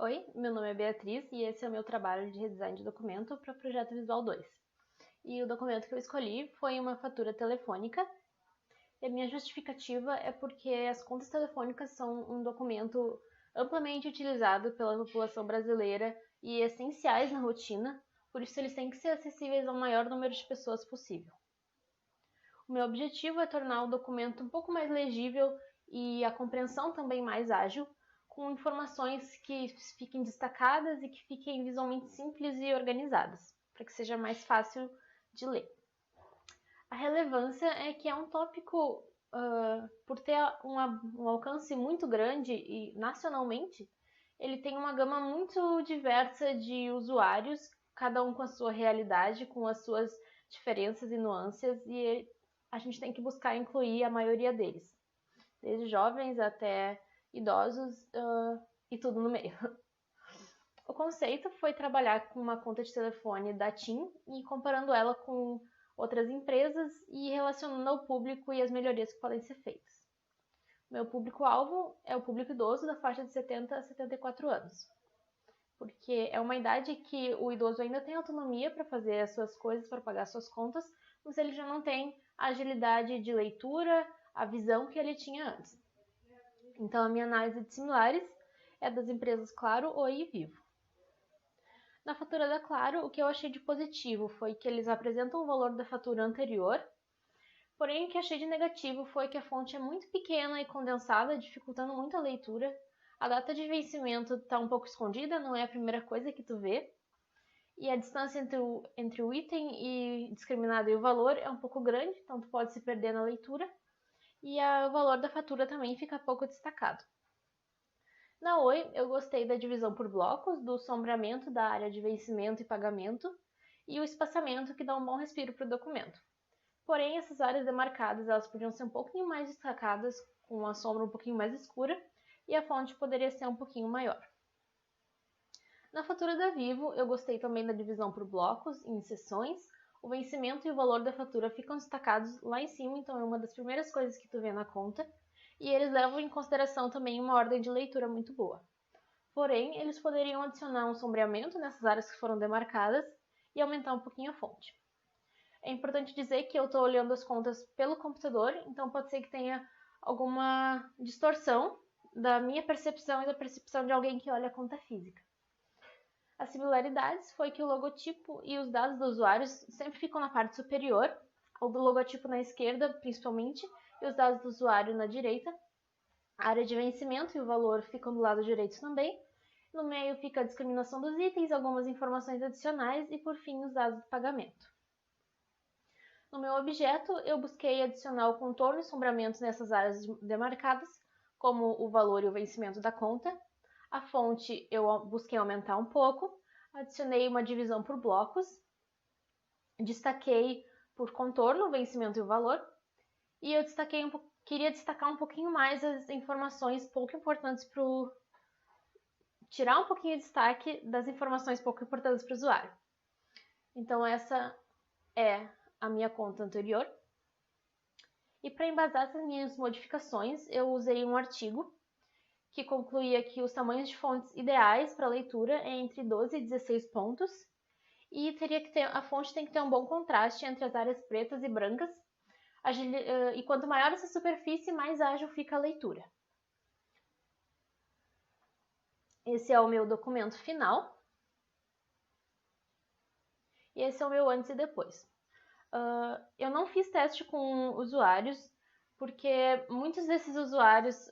Oi, meu nome é Beatriz e esse é o meu trabalho de redesign de documento para o Projeto Visual 2. E o documento que eu escolhi foi uma fatura telefônica. E a minha justificativa é porque as contas telefônicas são um documento amplamente utilizado pela população brasileira e essenciais na rotina, por isso eles têm que ser acessíveis ao maior número de pessoas possível. O meu objetivo é tornar o documento um pouco mais legível e a compreensão também mais ágil, com informações que fiquem destacadas e que fiquem visualmente simples e organizadas, para que seja mais fácil de ler. A relevância é que é um tópico, por ter um alcance muito grande e nacionalmente, ele tem uma gama muito diversa de usuários, cada um com a sua realidade, com as suas diferenças e nuances, e a gente tem que buscar incluir a maioria deles, desde jovens até idosos e tudo no meio. O conceito foi trabalhar com uma conta de telefone da TIM e comparando ela com outras empresas e relacionando ao público e as melhorias que podem ser feitas. Meu público-alvo é o público idoso da faixa de 70 a 74 anos, porque é uma idade que o idoso ainda tem autonomia para fazer as suas coisas, para pagar suas contas, mas ele já não tem a agilidade de leitura, a visão que ele tinha antes. Então, a minha análise de similares é das empresas Claro, Oi e Vivo. Na fatura da Claro, o que eu achei de positivo foi que eles apresentam o valor da fatura anterior, porém o que achei de negativo foi que a fonte é muito pequena e condensada, dificultando muito a leitura. A data de vencimento está um pouco escondida, não é a primeira coisa que tu vê. E a distância entre o item discriminado e o valor é um pouco grande, então tu pode se perder na leitura. E o valor da fatura também fica pouco destacado. Na Oi, eu gostei da divisão por blocos, do sombreamento da área de vencimento e pagamento e o espaçamento que dá um bom respiro para o documento. Porém, essas áreas demarcadas elas podiam ser um pouquinho mais destacadas, com uma sombra um pouquinho mais escura, e a fonte poderia ser um pouquinho maior. Na fatura da Vivo, eu gostei também da divisão por blocos, em seções. O vencimento e o valor da fatura ficam destacados lá em cima, então é uma das primeiras coisas que tu vê na conta. E eles levam em consideração também uma ordem de leitura muito boa. Porém, eles poderiam adicionar um sombreamento nessas áreas que foram demarcadas e aumentar um pouquinho a fonte. É importante dizer que eu estou olhando as contas pelo computador, então pode ser que tenha alguma distorção da minha percepção e da percepção de alguém que olha a conta física. As similaridades foi que o logotipo e os dados dos usuários sempre ficam na parte superior, o do logotipo na esquerda, principalmente, e os dados do usuário na direita. A área de vencimento e o valor ficam do lado direito também. No meio fica a discriminação dos itens, algumas informações adicionais e, por fim, os dados do pagamento. No meu objeto, eu busquei adicionar o contorno e sombreamento nessas áreas demarcadas, como o valor e o vencimento da conta. A fonte eu busquei aumentar um pouco, adicionei uma divisão por blocos, destaquei por contorno o vencimento e o valor, e eu queria destacar um pouquinho mais as informações pouco importantes para tirar um pouquinho de destaque das informações pouco importantes para o usuário. Então essa é a minha conta anterior. E para embasar essas minhas modificações, eu usei um artigo que concluía que os tamanhos de fontes ideais para leitura é entre 12 e 16 pontos e a fonte tem que ter um bom contraste entre as áreas pretas e brancas, e quanto maior essa superfície, mais ágil fica a leitura. Esse é o meu documento final. E esse é o meu antes e depois. Eu não fiz teste com usuários, porque muitos desses usuários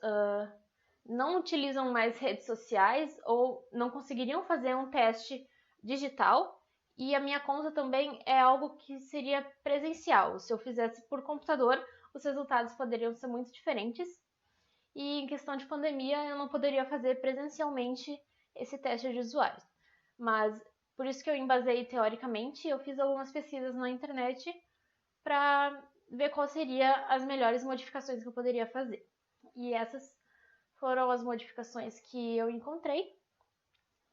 não utilizam mais redes sociais ou não conseguiriam fazer um teste digital. E a minha conta também é algo que seria presencial. Se eu fizesse por computador, os resultados poderiam ser muito diferentes. E em questão de pandemia, eu não poderia fazer presencialmente esse teste de usuários. Mas por isso que eu embasei teoricamente, eu fiz algumas pesquisas na internet para ver quais seriam as melhores modificações que eu poderia fazer. E essas foram as modificações que eu encontrei.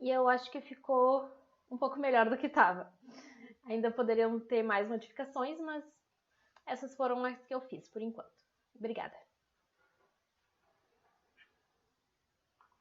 E eu acho que ficou um pouco melhor do que estava. Ainda poderiam ter mais modificações, mas essas foram as que eu fiz por enquanto. Obrigada.